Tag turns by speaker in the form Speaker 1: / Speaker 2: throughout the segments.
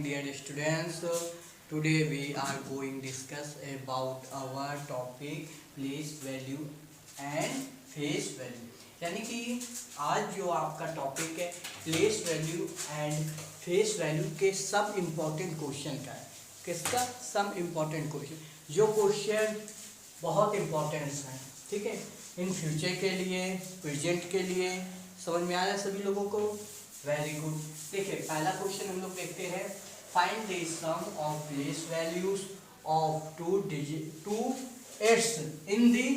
Speaker 1: dear students. Today we are going to discuss about our topic place value and face value. यानी कि आज जो आपका topic है place value and face value के सब इम्पोर्टेंट क्वेश्चन का है। किसका? सब इम्पोर्टेंट क्वेश्चन, जो क्वेश्चन बहुत इम्पोर्टेंट हैं, ठीक है, इन फ्यूचर के लिए, प्रेजेंट के लिए। समझ में आ रहा है सभी लोगों को? Very good. देखिए पहला क्वेश्चन हम लोग देखते हैं, find the sum of place values of two eights in the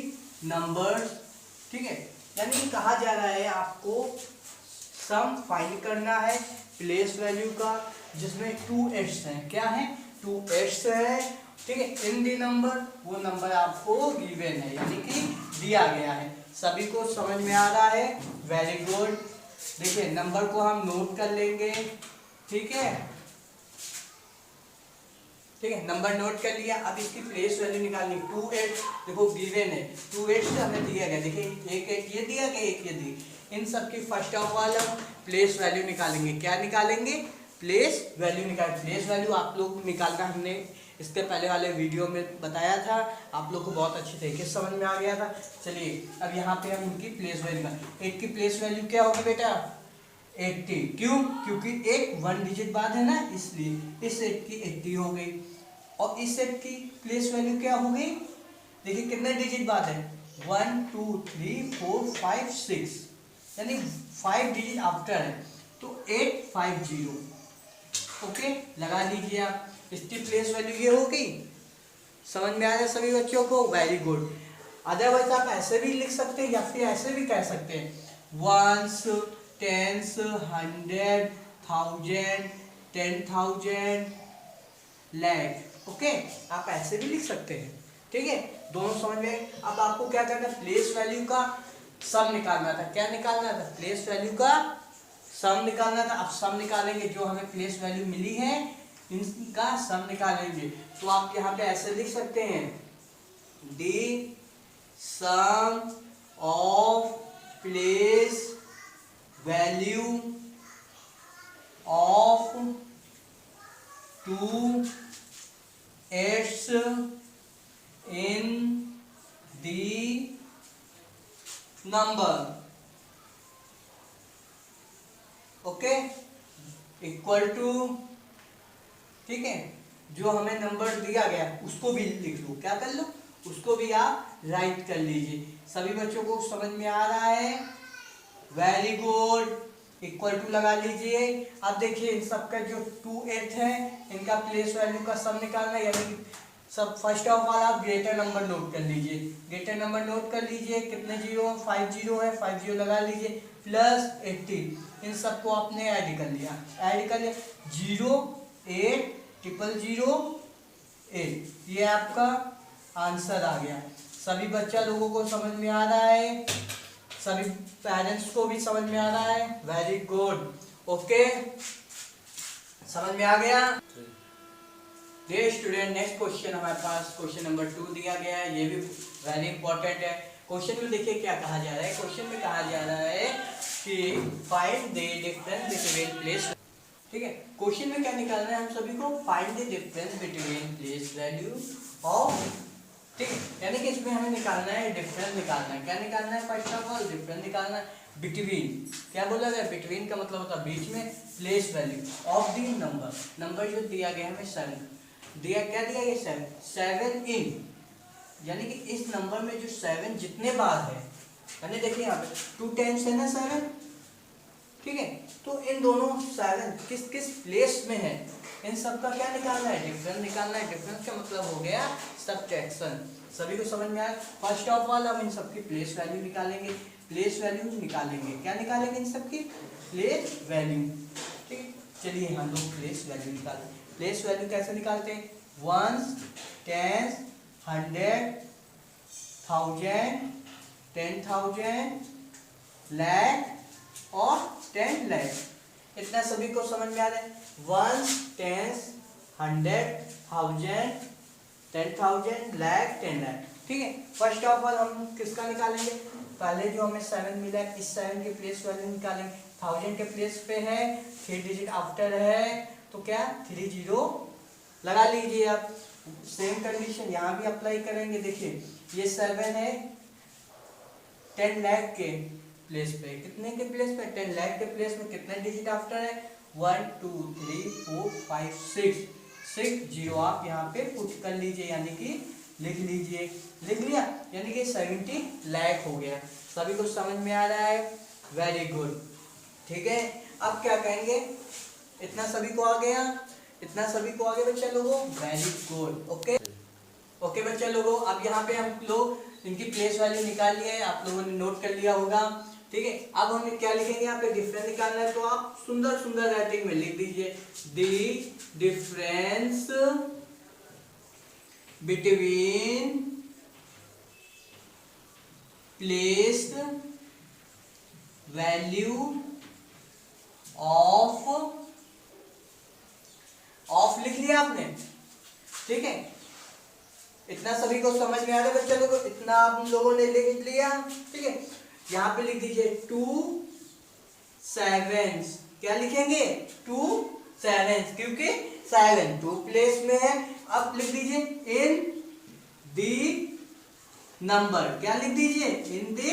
Speaker 1: numbers. ठीक है, यानी कहा जा रहा है आपको सम फाइंड करना है प्लेस वैल्यू का जिसमें 2 हैं। क्या है? 2 है, ठीक है, इन दी नंबर, वो नंबर आपको गिवन है यानी कि दिया गया है। सभी को समझ में आ रहा है? Very good. देखिए नंबर को हम नोट कर लेंगे, ठीक है, ठीक है, नंबर नोट कर लिया। अब इसकी प्लेस वैल्यू निकालनी। 2 देखो गिवन है, 2 से हमें दिया गया। देखिए एक ये दिया गया, एक ये दी। इन सब की फर्स्ट ऑफ ऑल हम प्लेस वैल्यू निकालेंगे। क्या निकालेंगे? प्लेस वैल्यू निकाल। प्लेस वैल्यू आप लोग निकालना हमने इसके पहले वाले वीडियो में बताया था, आप लोग को बहुत अच्छी तरीके से समझ में आ गया था। चलिए अब यहाँ पे हम उनकी प्लेस वैल्यू का 8 की प्लेस वैल्यू क्या होगी बेटा? 80। क्यों? क्योंकि 1 डिजिट बाद है ना, इसलिए इस 8 की 80 हो गई। और इस 8 की प्लेस वैल्यू क्या हो गई? देखिए कितने डिजिट बाद है? 1 2 3 4 5 6, यानी 5 डिजिट आफ्टर है, तो 850। ओके, लगा लीजिए आप। इसकी प्लेस वैल्यू ये हो गई। समझ में आ रहा है सभी बच्चों को? Very good. अदरवाइज आप ऐसे भी लिख सकते हैं या फिर ऐसे भी कह सकते हैं, वंस, टेंस, 100, 1000, 10,000, लैख। ओके, आप ऐसे भी लिख सकते हैं, ठीक है, दोनों समझ में। अब आपको क्या करना है? प्लेस वैल्यू का सम निकालना था। क्या निकालना था? प्लेस वैल्यू का सम निकालना था। अब सम निकालेंगे, जो हमें प्लेस वैल्यू मिली है इनका सम निकालेंगे। तो आप यहाँ पे ऐसे लिख सकते हैं, the sum of place value of 2 eights in the number, okay, equal to, ठीक है, जो हमें नंबर दिया गया उसको भी लिख लो। क्या कर लो? उसको भी आप राइट कर लीजिए। सभी बच्चों को समझ में आ रहा है? Very good. इक्वल टू लगा लीजिए। अब देखिए इन सबका जो 2 8 है, इनका प्लेस वैल्यू का सम निकालना है, यानी सब फर्स्ट ऑफ ऑल आप ग्रेटर नंबर नोट कर लीजिए। ग्रेटर नंबर नोट कर लीजिए। कितने जीरो? 5 जीरो है, 5 जीरो लगा लीजिए, प्लस 80। इन सबको आपने ऐड कर लिया, 0 8 0 8, ये आपका आंसर आ गया। सभी बच्चा लोगों को समझ में आ रहा है? सभी पेरेंट्स को भी समझ में आ रहा है? Very good. ओके, समझ में आ गया? डियर स्टूडेंट, नेक्स्ट क्वेश्चन हमारे पास क्वेश्चन नंबर 2 दिया गया है। ये भी वेरी इंपॉर्टेंट है। क्वेश्चन में देखिए क्या कहा जा रहा है। क्वेश्चन में कहा जा रहा है कि find the difference between place, ठीक है, क्वेश्चन में क्या निकालना है हम सभी को? Find the difference between place value of, ठीक है, यानी कि इसमें हमें निकालना है डिफरेंस निकालना है। क्या निकालना है? फर्स्ट ऑफ ऑल डिफरेंस निकालना है बिटवीन। क्या बोला गया? बिटवीन का मतलब होता है बीच में, place value of the number. Number जो दिया गया हमें 7 दिया। क्या दिया गया? 7 इन, यानी कि इस नंबर में जो 7 जितने बार है, यानी देखिए यहाँ पे 2 टाइम्स है ना 7, ठीक है, तो इन दोनों 7 किस किस प्लेस में है, इन सब का क्या निकालना है? डिफरेंस निकालना है। डिफरेंस का मतलब हो गया सब्ट्रैक्शन। सभी को समझ में आया? फर्स्ट ऑफ ऑल हम इन सब की प्लेस वैल्यू निकालेंगे। प्लेस वैल्यू निकालेंगे, क्या निकालेंगे? इन सब की प्लेस वैल्यू, ठीक। चलिए हम लोग प्लेस वैल्यू निकालें। प्लेस वैल्यू कैसे निकालते हैं? वंस, टेंस, 100, 1000, 10,000, लैख और 10 लैख। इतना सभी को समझ में आ रहा है? वंस, टेंस, 100, 1000, 10,000, लैख, 10 लैख, ठीक है। फर्स्ट ऑफ ऑल हम किसका निकालेंगे? पहले जो हमें 7 मिला है, इस 7 की प्लेस वैल्यू निकालेंगे। 1000 के प्लेस पे है, 3 डिजिट आफ्टर है, तो क्या 30 लगा लीजिए आप। सेम कंडीशन यहाँ भी अप्लाई करेंगे। देखिए ये 7 है 10 लाख के प्लेस पे, कितने के प्लेस पे 10 लाख के प्लेस में कितने डिजिट आफ्टर है 1 2 3 4 5 6 जीरो आप यहाँ पे पुट कर लीजिए, यानी कि लिख लीजिए। लिख लिया, यानी कि 70 लाख हो गया। सभी को समझ में आ रहा है? Very good. ठीक है, अब क्या कहेंगे, इतना सभी को आ गया, इतना सभी को आगे बच्चा लोगों, वेरी गुड। ओके ओके बच्चा लोगों, अब यहाँ पे हम लोग इनकी प्लेस वैल्यू निकाल लिया है, आप लोगों ने नोट कर लिया होगा। ठीक है, अब हम क्या लिखेंगे, यहाँ पे डिफरेंस निकालना है, तो आप सुंदर सुंदर राइटिंग में लिख दीजिए the difference between placed value of लिख लिया आपने। ठीक है, इतना सभी को समझ में आ रहा है बच्चा लोगों, इतना आप लोगों ने लिख लिया। ठीक है, यहाँ पे लिख दीजिए 2 7, क्या लिखेंगे 2 7, क्योंकि 7 2 प्लेस में है। अब लिख दीजिए इन दी नंबर, क्या लिख दीजिए इन दी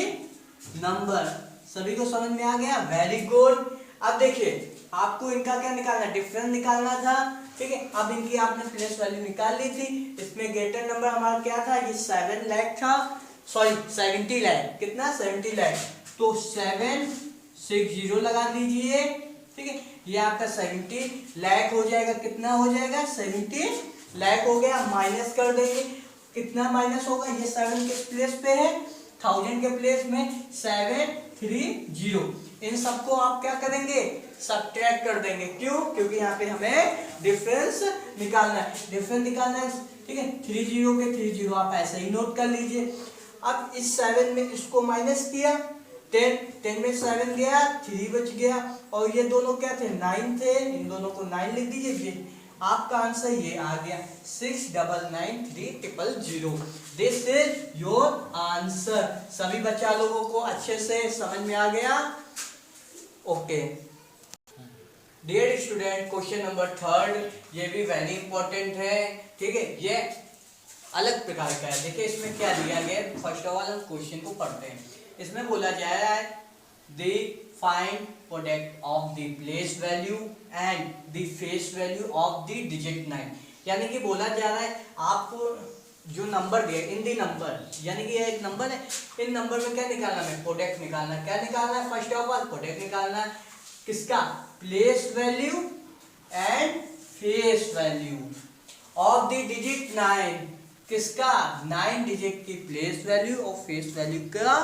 Speaker 1: नंबर। सभी को समझ में आ गया? Very good. अब देखिए आपको इनका क्या निकालना, डिफरेंस निकालना था। ठीक है, अब इनकी आपने प्लेस वैल्यू निकाल ली थी। इसमें ग्रेटर नंबर हमारा क्या था, ये 7 लाख था, सॉरी 70 लाख, कितना 70 लाख, तो 760 लगा दीजिए। ठीक है, ये आपका 70 लाख हो जाएगा, कितना हो जाएगा 70 लाख हो गया। माइनस कर देंगे, कितना माइनस होगा, ये 7 किस प्लेस पे है, 1000 के प्लेस में 730। इन सबको आप क्या करेंगे, सब्ट्रैक्ट कर देंगे। क्यों? क्योंकि यहाँ पे हमें डिफरेंस निकालना है, डिफरेंस निकालना है। ठीक है, 30 के 30 आप ऐसे ही नोट कर लीजिए। अब इस 7 में इसको माइनस किया, 10 में 7 गया, 3 बच गया, और ये दोनों क्या थे 9 थे, इन दोनों को 9 लिख दीजिए। आपका आंसर ये आ गया 6993000। This is your answer. सभी बच्चा लोगों को अच्छे से समझ में आ गया? Okay dear student, question number 3, ये भी वेरी इंपॉर्टेंट है। ठीक है, ये अलग प्रकार का है। देखिए इसमें क्या दिया गया है, फर्स्ट ऑफ ऑल हम क्वेश्चन को पढ़ते हैं। इसमें बोला जा रहा है the find product of the place value and the face value of the digit 9। यानी कि बोला जा रहा है आपको जो नंबर दिया इन दी नंबर, यानी कि ये एक नंबर है, इन नंबर में क्या निकालना है, प्रोडक्ट निकालना है। क्या निकालना है, फर्स्ट ऑफ ऑल प्रोडक्ट निकालना है, किसका, place value and face value of the digit 9, किसका 9 डिजिट की प्लेस वैल्यू और फेस वैल्यू का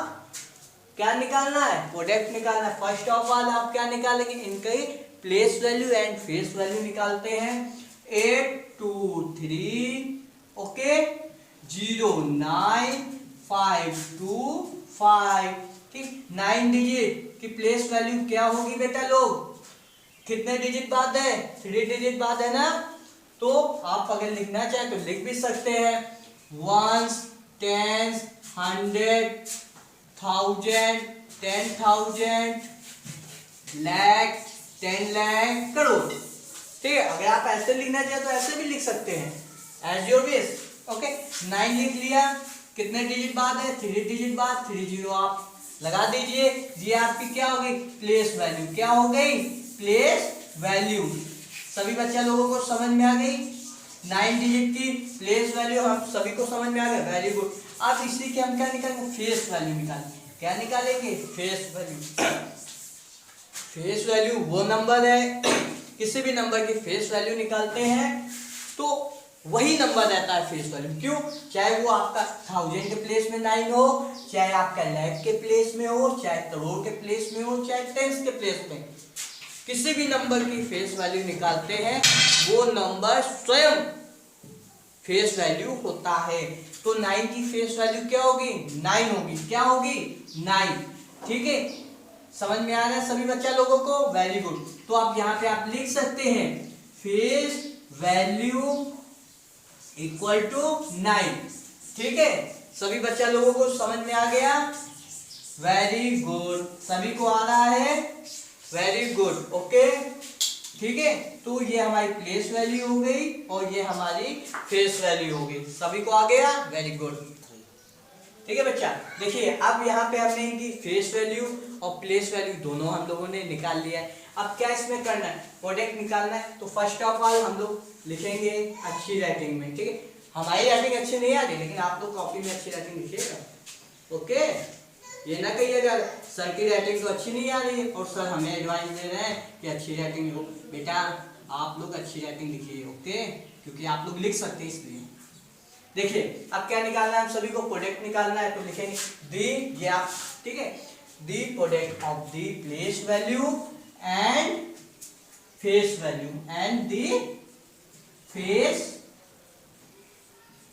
Speaker 1: क्या निकालना है, प्रोडक्ट निकालना है। फर्स्ट ऑफ ऑल आप क्या निकालेंगे, इनके place value and face value निकालते हैं। 823 ओके 09525। ठीक, 9 डिजिट की प्लेस वैल्यू क्या होगी बेटा लोग, कितने डिजिट बाद है, 3 डिजिट बाद है ना। तो आप अगर लिखना चाहे तो लिख भी सकते हैं, 1s 10s 100 1000 10,000 लाख 10 लाख करोड़। ठीक है, अगर आप ऐसे लिखना चाहे तो ऐसे भी लिख सकते हैं, एज योर विश। ओके, 9 लिख लिया, कितने डिजिट बाद है, 3 डिजिट बाद, 30 आप लगा दीजिए। ये आपकी क्या हो गई, प्लेस वैल्यू, क्या हो गई, प्लेस वैल्यू। सभी बच्चा लोगों को समझ में आ गई, 9 डिजिट की प्लेस वैल्यू हम सभी को समझ में आ गया, वेरी गुड। अब इसी के हम क्या निकालेंगे, फेस वैल्यू निकालेंगे। क्या निकालेंगे, फेस वैल्यू। फेस वैल्यू वो नंबर है, किसी भी नंबर की फेस वैल्यू निकालते हैं तो वही नंबर रहता है फेस वैल्यू। क्यों, चाहे वो आपका 1000 के प्लेस में 9 हो, चाहे आपका लाख के प्लेस में हो, चाहे करोड़ के प्लेस में हो, चाहे टेंस के प्लेस में, किसी भी नंबर की फेस वैल्यू निकालते हैं वो नंबर स्वयं फेस वैल्यू होता है। तो 9 की फेस वैल्यू क्या होगी, 9 होगी, क्या होगी 9। ठीक है, समझ में आ रहा है सभी बच्चा लोगों को, वेरी गुड। तो आप यहाँ पे आप लिख सकते हैं फेस वैल्यू इक्वल टू 9। ठीक है, सभी बच्चा लोगों को समझ में आ गया, वेरी गुड। सभी को आ रहा है, वेरी गुड। ओके ठीक है, तो ये हमारी प्लेस वैल्यू हो गई और ये हमारी फेस वैल्यू हो गई। सभी को आ गया? Very good. ठीक है बच्चा, देखिए अब यहाँ पे हमने इनकी फेस वैल्यू और प्लेस वैल्यू दोनों हम लोगों ने निकाल लिया है। अब क्या इसमें करना है? प्रोडक्ट निकालना है। तो फर्स्ट ऑफ ऑल हम लोग लिखेंगे अच्छी राइटिंग में। ठीक है, हमारी राइटिंग अच्छी नहीं आ रही लेकिन आप लोग कॉपी में अच्छी राइटिंग लिखिएगा। ओके, ये ना कहिएगा सर की राइटिंग तो अच्छी नहीं आ रही है और सर हमें एडवाइस दे रहे हैं कि अच्छी राइटिंग लिखो। बेटा आप लोग अच्छी राइटिंग लिखिए, ओके, क्योंकि आप लोग लिख सकते हैं इसलिए। देखिए अब क्या निकालना है? हम सभी को प्रोडक्ट निकालना है, तो लिखेंगे दी, ये आप, ठीक है, the product of the place value and face value and the face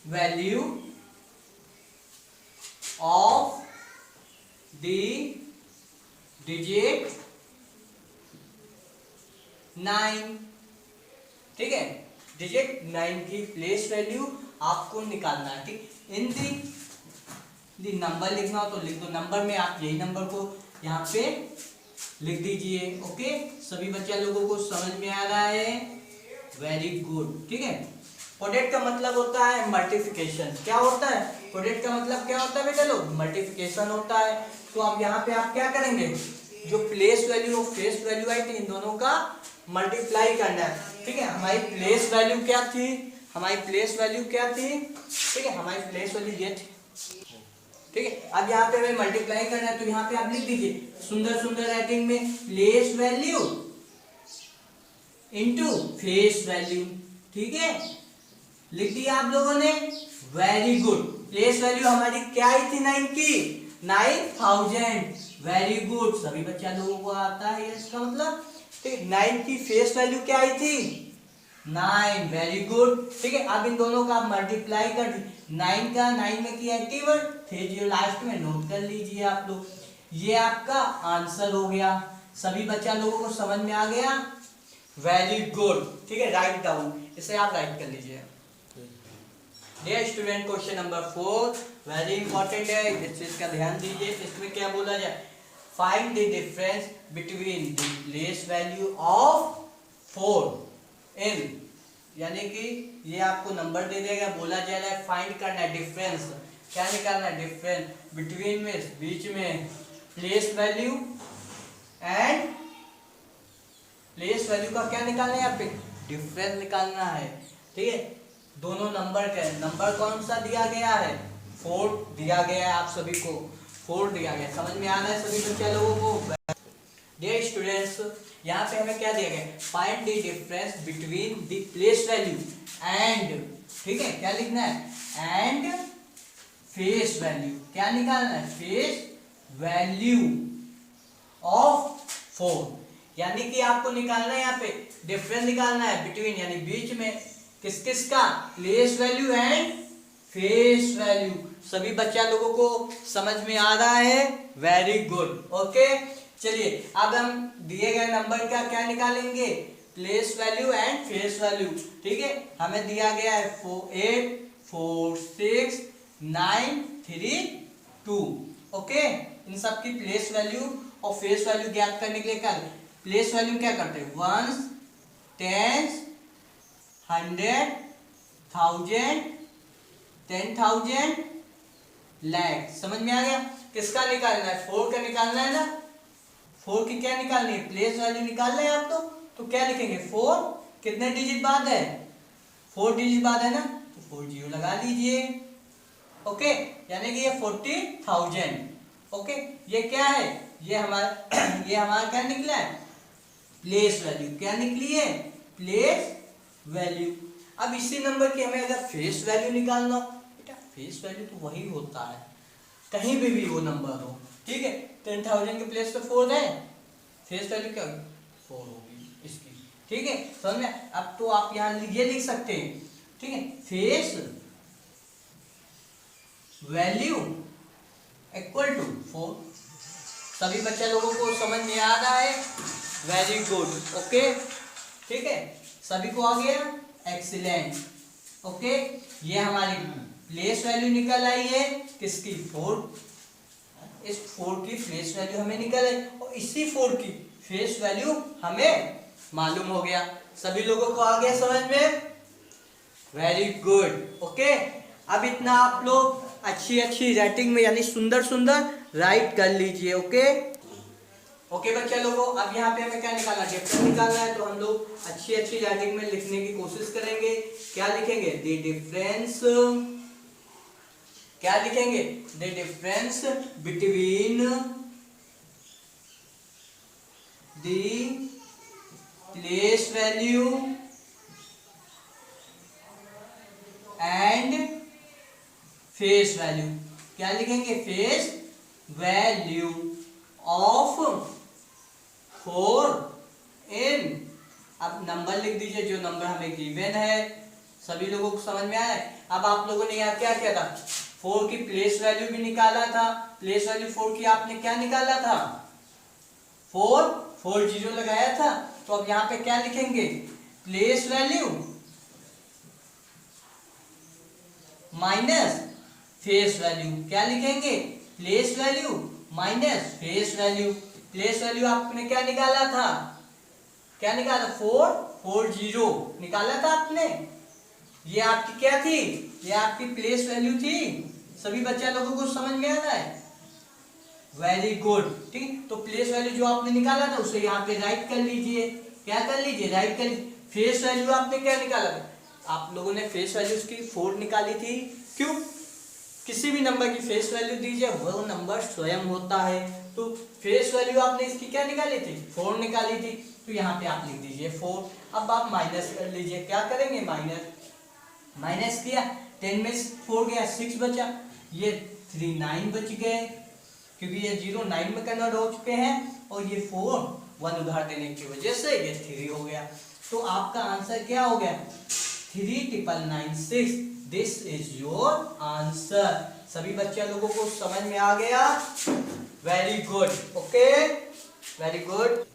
Speaker 1: value of the digit 9। ठीक है, डिजिट 9 की प्लेस वैल्यू आपको निकालना है। ठीक, इन दी नंबर लिखना हो तो लिख दो, नंबर में आप यही नंबर को यहाँ पे लिख दीजिए। ओके, सभी बच्चा लोगों को समझ में आ रहा है? Very good. ठीक है, प्रोडक्ट का मतलब होता है मल्टीप्लिकेशन। क्या होता है? प्रोडक्ट का मतलब क्या होता है बेटा लोग? मल्टीप्लिकेशन होता है। तो अब यहाँ पे आप क्या करेंगे? जो प्लेस वैल्यू और फेस वैल्यू आई थी इन दोनों का मल्टीप्लाई करना है। ठीक है, हमारी प्लेस वैल्यू क्या थी? हमारी प्लेस वैल्यू क्या थी? ठीक है, हमारी प्लेस वैल्यू ये थी। ठीक है, अब यहाँ पे हमें मल्टीप्लाई करना है तो यहाँ पे आप लिख दीजिए सुंदर सुंदर राइटिंग में place value into face value. ठीक है, लिख दिया आप लोगों ने? Very good. प्लेस वैल्यू हमारी क्या आई थी? 9 की 9000। वेरी गुड, सभी बच्चा लोगों को आता है इसका मतलब। ठीक, 9 की फेस वैल्यू क्या आई थी? 9। Very good. ठीक है, अब इन दोनों का आप मल्टीप्लाई कर दीजिए। 9 का 9 में किया 81, 30 लास्ट में नोट कर लीजिए आप लोग। ये आपका आंसर हो गया। सभी बच्चा लोगों को समझ में आ गया? Very good. ठीक है, राइट डाउन, इसे आप राइट कर लीजिए। Dear student, question number 4 very important है, इस चीज का ध्यान दीजिए। इसमें क्या बोला जाए? Find the difference between the place value of 4 इन, यानी कि ये आपको नंबर दे देगा, बोला जा रहा है फाइंड करना है डिफरेंस। क्या निकालना है? डिफरेंस बिटवीन में, बीच में place value and place value का क्या निकालना है? यहाँ पे डिफरेंस निकालना है। ठीक है, दोनों नंबर का, नंबर कौन सा दिया गया है? 4 दिया गया है, आप सभी को 4 दिया गया। समझ में आ रहा है सभी बच्चे लोगों को? डियर स्टूडेंट्स, यहाँ पे हमें क्या दिया गया? Find the difference between the place value and, ठीक है, क्या लिखना है? And face value. क्या निकालना है? फेस वैल्यू ऑफ 4, यानी कि आपको निकालना है यहाँ पे डिफरेंस निकालना है बिटवीन, यानी बीच में किस किस का? Place value and face value. सभी बच्चा लोगों को समझ में आ रहा है? Very good. ओके, चलिए अब हम दिए गए नंबर का क्या निकालेंगे? Place value and face value. ठीक है, हमें दिया गया है 8 4 6 9 3 2। ओके, इन सब की प्लेस वैल्यू और फेस वैल्यू ज्ञात करने के लिए क्या? प्लेस वैल्यू क्या करते हैं? 1s 10s 100 1000 10,000 lakh. समझ में आ गया? किसका निकालना है? 4 का निकालना है ना? 4 की क्या निकालनी है? प्लेस वैल्यू निकालना है आप तो क्या लिखेंगे? 4 कितने डिजिट बाद है? 4 डिजिट बाद है ना, तो 4 जीरो लगा लीजिए। ओके, यानी कि ये 40,000। ओके, ये क्या है? ये हमारा क्या निकला है? Place value. क्या निकली है? Place value. अब इसी नंबर की हमें अगर फेस वैल्यू निकालना हो, बेटा फेस वैल्यू तो वही होता है कहीं भी वो नंबर हो। ठीक है, 10,000 के प्लेस पे 4 है, फेस वैल्यू क्या 4 होगी इसकी। ठीक है, समझ में? अब तो आप यहाँ ये लिख सकते हैं, ठीक है, फेस वैल्यू इक्वल टू 4। सभी बच्चे लोगों को समझ में आ रहा है? Very good. ओके, ठीक है, सभी को आ गया? एक्सीलेंट। ओके, ये हमारी प्लेस वैल्यू निकल आई है किसकी? 4। इस 4 की प्लेस वैल्यू हमें निकल आई और इसी 4 की फेस वैल्यू हमें मालूम हो गया। सभी लोगों को आ गया समझ में? Very good. ओके, अब इतना आप लोग अच्छी अच्छी राइटिंग में यानी सुंदर सुंदर राइट कर लीजिए। ओके ओके बच्चा लोगों, अब यहाँ पे हमें क्या निकालना है? डिफरेंस निकालना है। तो हम लोग अच्छी अच्छी राइटिंग में लिखने की कोशिश करेंगे। क्या लिखेंगे? द डिफरेंस, क्या लिखेंगे? The difference between the place value and face value. क्या लिखेंगे? फेस वैल्यू ऑफ 4 in, अब नंबर लिख दीजिए जो नंबर हमें गिवन है। सभी लोगों को समझ में आया है? अब आप लोगों ने यहाँ क्या किया था? 4 की प्लेस वैल्यू भी निकाला था। प्लेस वैल्यू 4 की आपने क्या निकाला था? 4 0 लगाया था। तो अब यहाँ पे क्या लिखेंगे? Place value minus face value. क्या लिखेंगे? Place value minus face value. Place value आपने क्या निकाला था? क्या निकाला? 4 0 निकाला था आपने। ये आपकी क्या थी? ये आपकी प्लेस वैल्यू थी। सभी बच्चा लोगों को समझ में आ रहा है? Very good. ठीक, तो प्लेस वैल्यू जो आपने निकाला था उसे यहाँ पे राइट कर लीजिए। क्या कर लीजिए? राइट कर लीजिए। फेस वैल्यू आपने क्या निकाला था? आप लोगों ने फेस वैल्यू उसकी 4 निकाली थी। क्यों? किसी भी नंबर की फेस वैल्यू दीजिए, वो नंबर स्वयं होता है। तो फेस वैल्यू आपने इसकी क्या निकाली थी? 4 निकाली थी। तो यहाँ पे आप लिख दीजिए 4। अब आप माइनस कर लीजिए। क्या करेंगे? माइनस किया, 10 में 4 गया, 6 बचा। ये 3 9 बच गए, क्योंकि ये 0 9 में कन्वर्ट हो चुके हैं। और ये 4 1 उधार देने की वजह से ये 3 हो गया। तो आपका आंसर क्या हो गया? 3,996। This is your answer. सभी बच्चे लोगों को समझ में आ गया? Very good. Okay, very good.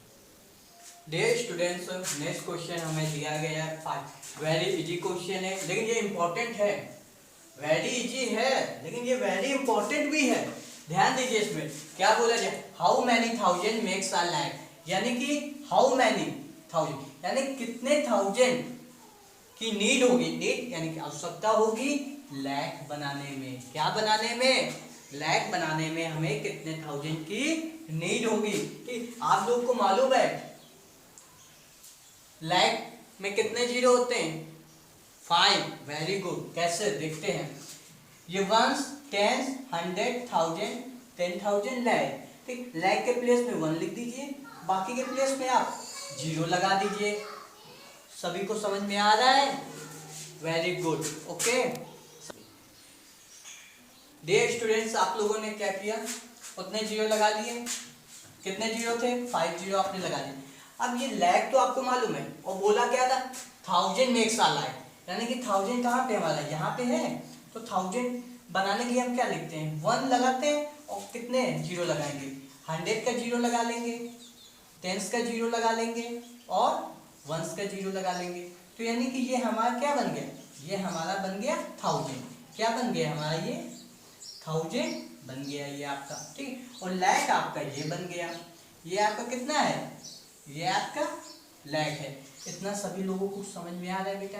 Speaker 1: Dear students, next question हमें दिया गया है 5। वेरी इजी क्वेश्चन है, लेकिन ये इंपॉर्टेंट है। वेरी इजी है, लेकिन ये वेरी इंपॉर्टेंट भी है। ध्यान दीजिए इसमें क्या बोला जाए? How many thousand makes a lakh, यानी कि हाउ मैनी थाउजेंड यानी कितने थाउजेंड की नीड होगी। नीड यानी कि आवश्यकता होगी लैक बनाने में। क्या बनाने में? लैक बनाने में हमें कितने थाउजेंड की नीड होगी। ठीक, आप लोग को मालूम है लैक में कितने जीरो होते हैं? 5। Very good. कैसे? देखते हैं। ये वंस, टेंस, 100, 1000, 10,000 लैक। ठीक, लैक के प्लेस में 1 लिख दीजिए, बाकी के प्लेस में आप 0 लगा दीजिए। सभी को समझ में आ रहा है? Very good. Okay dear students, आप लोगों ने क्या किया? उतने 0 लगा लिए। कितने 0 थे? 5 0 आपने लगा दिए। अब ये लैक तो आपको मालूम है, और बोला क्या था? 1000 मेक्स अ लैक, यानी कि 1000 कहाँ पे हमारा? यहाँ पे है। तो 1000 बनाने के लिए हम क्या लिखते हैं? 1 लगाते हैं और कितने 0 लगाएंगे? 100 का 0 लगा लेंगे, 10 का 0 लगा लेंगे और 1 का 0 लगा लेंगे। तो यानी कि ये हमारा क्या बन गया? ये हमारा बन गया 1000। क्या बन गया हमारा? ये 1000 बन गया ये आपका। ठीक, और लैक आपका ये बन गया। ये आपका कितना है? ये आपका लैक है। इतना सभी लोगों को समझ में आ रहा है बेटा?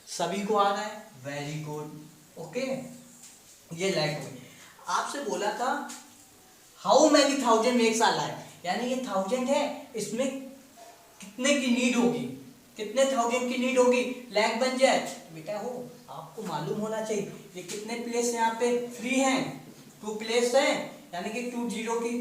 Speaker 1: सभी को आ रहा है? Very good. ओके, ये लैक हो गया। आपसे बोला था how many thousand makes a lakh, यानी ये 1000 है, इसमें कितने की नीड होगी? कितने 1000 की नीड होगी लैक बन जाए? बेटा हो आपको मालूम होना चाहिए ये कितने प्लेस यहाँ पे फ्री हैं? 2 प्लेस हैं, यानी कि 2 0 की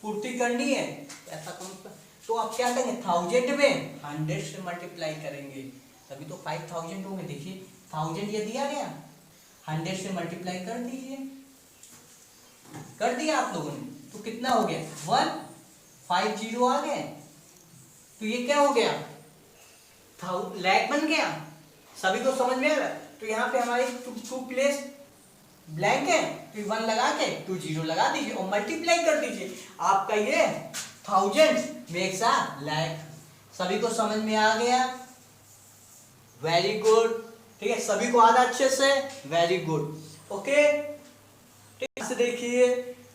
Speaker 1: पूर्ति करनी है। ऐसा कौन? तो आप क्या करेंगे? 1000 में 100 से मल्टीप्लाई करेंगे, तभी तो 5000 होंगे। देखिए 1000 ये दिया गया, 100 से मल्टीप्लाई कर दीजिए। कर दिया आप लोगों ने? तो कितना हो गया? 150 आ गए। तो ये क्या हो गया? लैक बन गया। सभी को समझ में आ रहा है? तो यहाँ पे हमारी 2 प्लेस ब्लैंक है, तो 1 लगा के 2 0 लगा दीजिए और मल्टीप्लाई कर दीजिए। आपका ये 1000 मेक्स अ लैक। सभी को समझ में आ गया? Very good. ठीक है, सभी को आ रहा अच्छे से? Very good. ओके, ठीक से देखिए।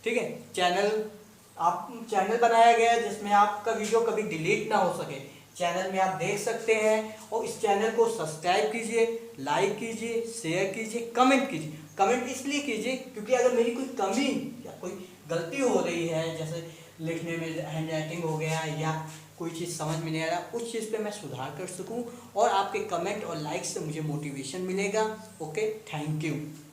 Speaker 1: ठीक है, चैनल बनाया गया है जिसमें आपका वीडियो कभी डिलीट ना हो सके। चैनल में आप देख सकते हैं। और इस चैनल को सब्सक्राइब कीजिए, लाइक कीजिए, शेयर कीजिए, कमेंट कीजिए। कमेंट इसलिए कीजिए क्योंकि अगर मेरी कोई कमी या कोई गलती हो रही है, जैसे लिखने में हैंड राइटिंग हो गया या कोई चीज़ समझ में नहीं आ रहा, उस चीज़ पे मैं सुधार कर सकूं, और आपके कमेंट और लाइक से मुझे मोटिवेशन मिलेगा। Okay, thank you.